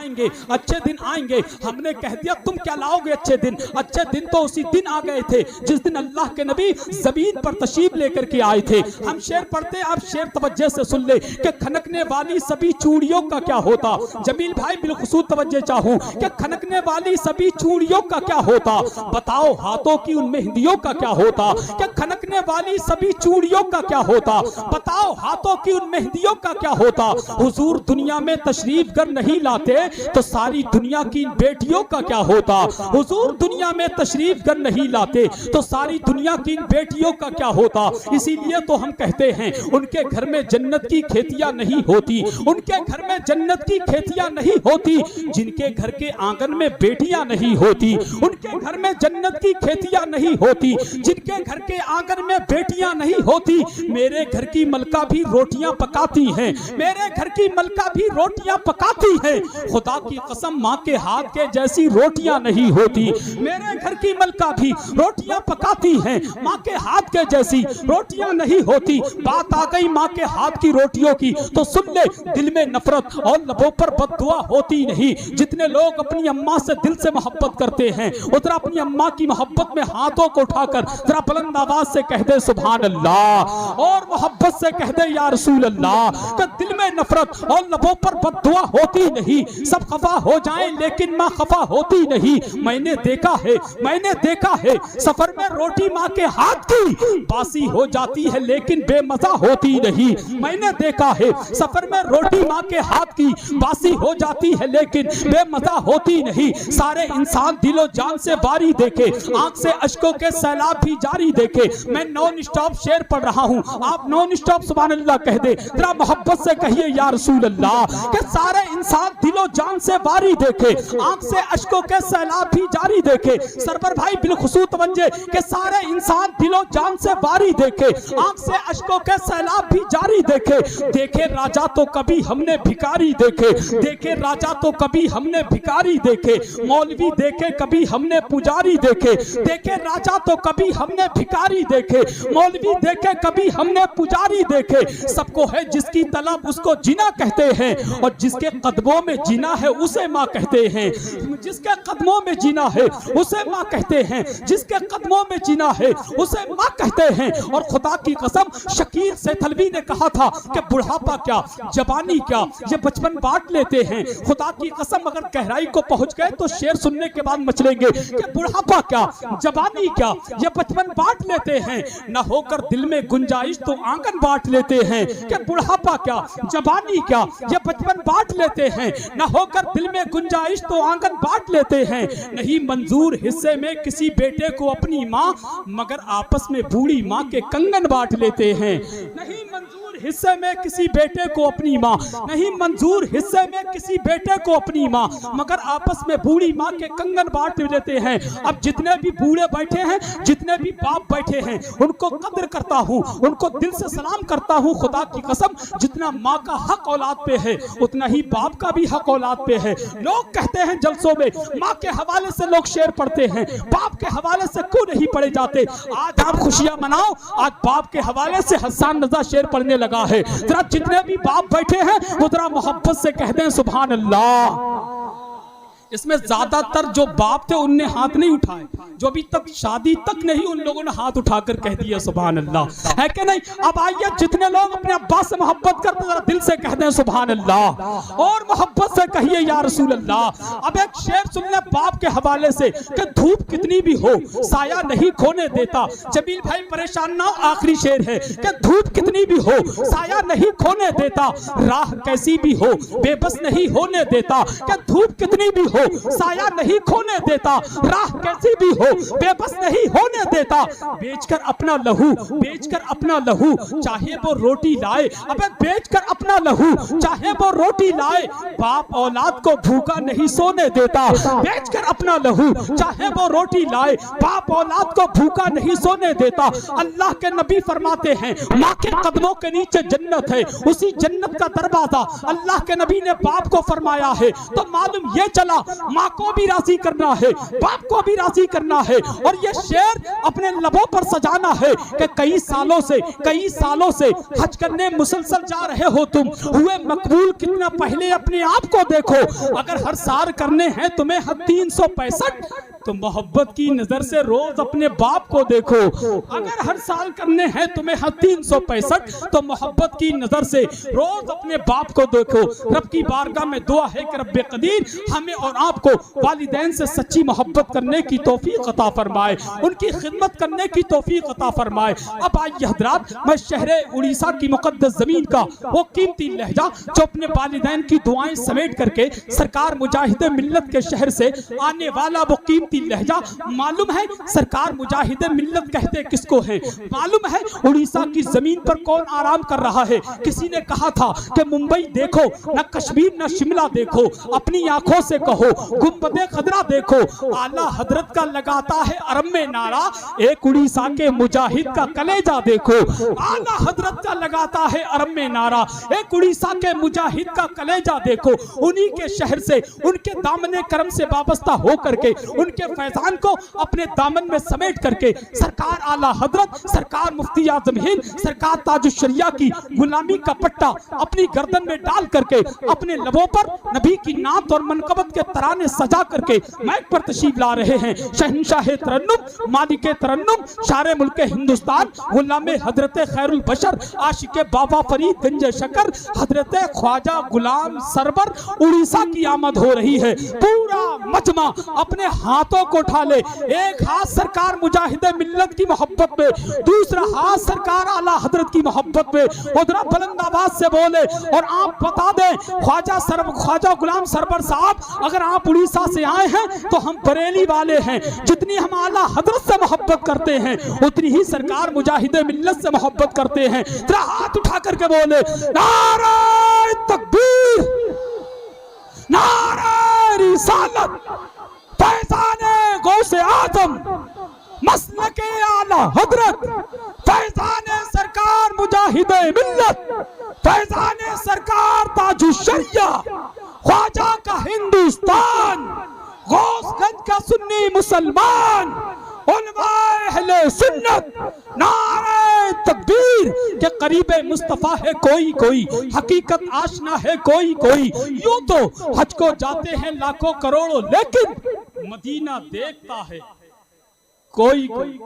आएंगे, अच्छे दिन आएंगे। हमने कह दिया तुम क्या लाओगे अच्छे दिन? अच्छे दिन तो उसी दिन आ गए थे जिस दिन अल्लाह के नबी जमीन पर तशरीफ लेकर के आए थे। हम शेर पढ़ते, आप शेर तवज्जो से सुन ले कि खनकने वाली सभी चूड़ियों का क्या होता। जमील भाई बिलखुसूस तवज्जो चाहूं कि खनकने वाली सभी चूड़ियों का क्या होता। बताओ हाथों की उन मेहंदियों का क्या होता। कि खनकने वाली सभी चूड़ियों का क्या होता। बताओ हाथों की उन मेहंदियों का क्या होता। हुजूर दुनिया में तशरीफ गर नहीं लाते तो सारी दुनिया की बेटियों का क्या होता। हुजूर दुनिया में तशरीफ गर नहीं लाते तो सारी दुनिया की बेटियों का क्या होता। इसीलिए तो हम कहते हैं उनके घर में जन्नत की खेतियां नहीं होती, उनके घर में जन्नत की खेतियां नहीं होती जिनके घर के आंगन में बेटियां नहीं होती। उनके घर में जन्नत की खेतियां नहीं होती जिनके घर के आंगन में बेटियां नहीं होती। मेरे घर की मलका भी रोटियां पकाती हैं, मेरे घर की मलका भी रोटियां पकाती है। खुदा की कसम माँ के हाथ के जैसी रोटियां नहीं होती। मेरे घर की मलका भी रोटियां पकाती हैं, माँ के हाथ के जैसी रोटियां नहीं होती। बात आ गई माँ के हाथ की रोटियों की तो सुन ले, दिल में नफरत और लबों पर बद्दुआ होती नहीं। जितने लोग अपनी अम्मा से दिल से मोहब्बत करते हैं उतना अपनी अम्मा की मोहब्बत में हाथों को उठाकर जरा बुलंद आवाज से कह दे सुभान अल्लाह, और मोहब्बत से कह दे या रसूल अल्लाह। कि दिल में नफरत और लबों पर बद्दुआ होती नहीं। सब खफा हो जाएं लेकिन माँ खफा होती नहीं। मैंने देखा है, मैंने देखा है सफर में रोटी माँ के हाथ की बासी हो जाती है लेकिन बेमजा होती नहीं। मैंने देखा है सफर में रोटी माँ के हाथ की बासी हो जाती है लेकिन बेमजा होती नहीं। सारे इंसान दिलो जान से बारी देखे, आंख से अश्कों के सैलाब भी जारी देखे। मैं नॉन स्टॉप शेर पढ़ रहा हूँ, आप नॉन स्टॉप सुभान अल्लाह कह दे, जरा मोहब्बत से कहिए या रसूल अल्लाह। कि सारे इंसान दिलो जान से बारी देखे, आंख से अश्कों के सैलाब भी जारी देखे। सरवर भाई बिलखुसूस तवज्जो के सारे इंसान दिलो जान से बारी देखे, आंख से अश्कों के सैलाब भी जारी देखे। देखे राजा तो कभी हमने भिखारी देखे, देखे राजा तो कभी हमने भिखारी देखे। मौलवी देखे कभी हमने पुजारी देखे, देखे राजा तो कभी हमने भिखारी देखे। मौलवी देखे कभी हमने पुजारी देखे। सबको है जिसकी तलब उसको जिना कहते हैं और जिसके कदमों में जीना है उसे माँ कहते हैं। जिसके कदमों में जीना है उसे माँ कहते हैं, जिसके कदमों में जीना है उसे माँ कहते हैं। और खुदा की कसम शकील सेथलवी ने कहा था कि बुढ़ापा क्या जवानी क्या ये बचपन बांट लेते हैं। खुदा की कसम अगर गहराई को पहुंच गए तो शेर सुनने के बाद मचलेंगे कि बुढ़ापा क्या जवानी क्या ये बचपन बांट लेते हैं। न होकर दिल में गुंजाइश तो आंगन बांट लेते हैं। कि बुढ़ापा क्या जवानी क्या ये बचपन बांट लेते हैं। न होकर दिल में गुंजाइश तो आंगन बांट लेते हैं। नहीं मंजूर हिस्से में किसी बेटे को अपनी माँ मगर आपस में बूढ़ी माँ के कंगन बांट लेते हैं। नहीं मंजूर हिस्से में किसी बेटे को अपनी माँ, नहीं मंजूर हिस्से में किसी बेटे को अपनी माँ मगर आपस में बूढ़ी माँ के कंगन बांट लेते हैं। अब जितने भी बूढ़े बैठे हैं, जितने भी बाप बैठे हैं, उनको कदर करता हूँ, उनको दिल से सलाम करता हूँ। खुदा की कसम जितना माँ का हक औलाद पे है उतना ही बाप का भी हक औलाद पे है। लोग कहते हैं जलसों में माँ के हवाले से लोग शेर पढ़ते हैं, बाप के हवाले से क्यों नहीं पढ़े जाते। आज आप खुशियां मनाओ, आज बाप के हवाले से हसन रजा शेर पढ़ने लगा है। जरा जितने भी बाप बैठे हैं वो जरा मोहब्बत से कह दें सुभान अल्लाह। इसमें ज्यादातर जो बाप थे उनने हाथ नहीं उठाए, जो अभी तक शादी तक नहीं उन लोगों ने हाथ उठाकर कह दिया सुभान अल्लाह, है कि नहीं। अब आइए जितने लोग अपने अब्बा से मोहब्बत करते हैं दिल से कह दें सुभान अल्लाह और मोहब्बत से कहिए या रसूल अल्लाह। अब एक शेर सुन ले बाप के हवाले से कि धूप कितनी भी हो साया नहीं खोने देता। जमील भाई परेशान ना हो, आखिरी शेर है कि धूप कितनी भी हो साया नहीं खोने देता। राह कैसी भी हो बेबस नहीं होने देता। कि धूप कितनी भी साया नहीं खोने देता, राह कैसी भी हो बेबस नहीं होने देता। बेचकर अपना लहू, बेचकर अपना लहू चाहे वो रोटी लाए, अबे बेचकर अपना लहू चाहे वो रोटी लाए। बाप औलाद को भूखा नहीं सोने देता। बेचकर अपना लहू चाहे वो रोटी लाए, बाप औलाद को भूखा नहीं सोने देता। अल्लाह के नबी फरमाते हैं माँ के कदमों के नीचे जन्नत है, उसी जन्नत का दरवाजा अल्लाह के नबी ने बाप को फरमाया है। तो मालूम ये चला माँ को भी राजी करना है, बाप को भी राजी करना है, और ये शेर अपने लबों पर सजाना है कि कई सालों से हज करने मुसलसल जा रहे हो तुम, हुए मकबूल कितना पहले अपने आप को देखो। अगर हर साल करने हैं तुम्हें हज 365 तो मोहब्बत की नजर से रोज अपने बाप को देखो। अगर हर साल करने हैं तुम्हें हज 365 तो मोहब्बत की नजर से रोज अपने बाप को देखो। रब की बारगाह में दुआ है कि रब्बे कदीर हमें और आपको वालिदैन से सच्ची मोहब्बत करने की तौफीक अता फरमाए, उनकी खिदमत करने की तौफीक अता फरमाए। अब आइए हजरात, मैं शहर उड़ीसा की मुकद्दस जमीन का वो कीमती लहजा जो अपने वालिदैन की दुआएं समेट करके सरकार मुजाहिदे मिल्लत के शहर से आने वाला वो कीमती लहजा, मालूम है सरकार मुजाहिदे मिल्लत कहते किसको है? मालूम है उड़ीसा की जमीन पर कौन आराम कर रहा है? किसी ने कहा था कि मुंबई देखो, न कश्मीर न शिमला देखो, अपनी आंखों से कहो गुंबदे खदरा देखो। आला हजरत का लगाता है अरब में नारा, एक उड़ीसा के मुजाहिद का कलेजा देखो। आला हजरत का लगाता है अरब में नारा, एक उड़ीसा के मुजाहिद का कलेजा देखो। उन्हीं के शहर से, उनके दामने करम से वाबस्ता हो करके, उनके फैजान को अपने दामन में समेट करके सरकार आला हजरत, सरकार मुफ्ती आजम हिंद, सरकार ताजुश्शरिया की गुलामी का पट्टा अपनी गर्दन में डाल करके अपने लबों पर नबी की नात और मनकबत के तराने सजा करके माइक पर तशरीफ ला रहे हैं। शहंशाह तरन्नुम, मालिके तरन्नुम, शारे मुल्क हिंदुस्तान, गुलाम हजरत खैरुल बशर, आशिके बाबा फरीद गंज शकर, हजरत ख्वाजा गुलाम सरवर उड़ीसा की आमद हो रही है। पूरा मजमा अपने हाथों को उठा ले, एक हाथ सरकार मुजाहिदे मिल्लत की मोहब्बत में, दूसरा हाथ सरकार आला हजरत की मोहब्बत में, उधर बुलंद आवाज से बोले और आप बता दें ख्वाजा गुलाम सरवर साहब, अगर आप उड़ीसा से आए हैं तो हम बरेली वाले हैं। जितनी हम आला हजरत से मोहब्बत करते हैं उतनी ही सरकार मुजाहिदे मिल्लत से मोहब्बत करते हैं। तेरा हाथ उठा करके बोले नारे तकबीर, नारे रिसालत, फैजाने गौसे आजम, मसलके आला हजरत, फैजाने सरकार मुजाहिदे मिल्लत, फैजाने सरकार ताजुश्शरिया, ख्वाजा का हिंदुस्तान, गौसगंज का सुन्नी मुसलमान, उलमाए अहले सुन्नत, नारे तकबीर के करीबे मुस्तफा है कोई कोई, हकीकत आशना है कोई कोई। यूं तो हज को जाते हैं लाखों करोड़ों, लेकिन मदीना देखता है कोई कोई।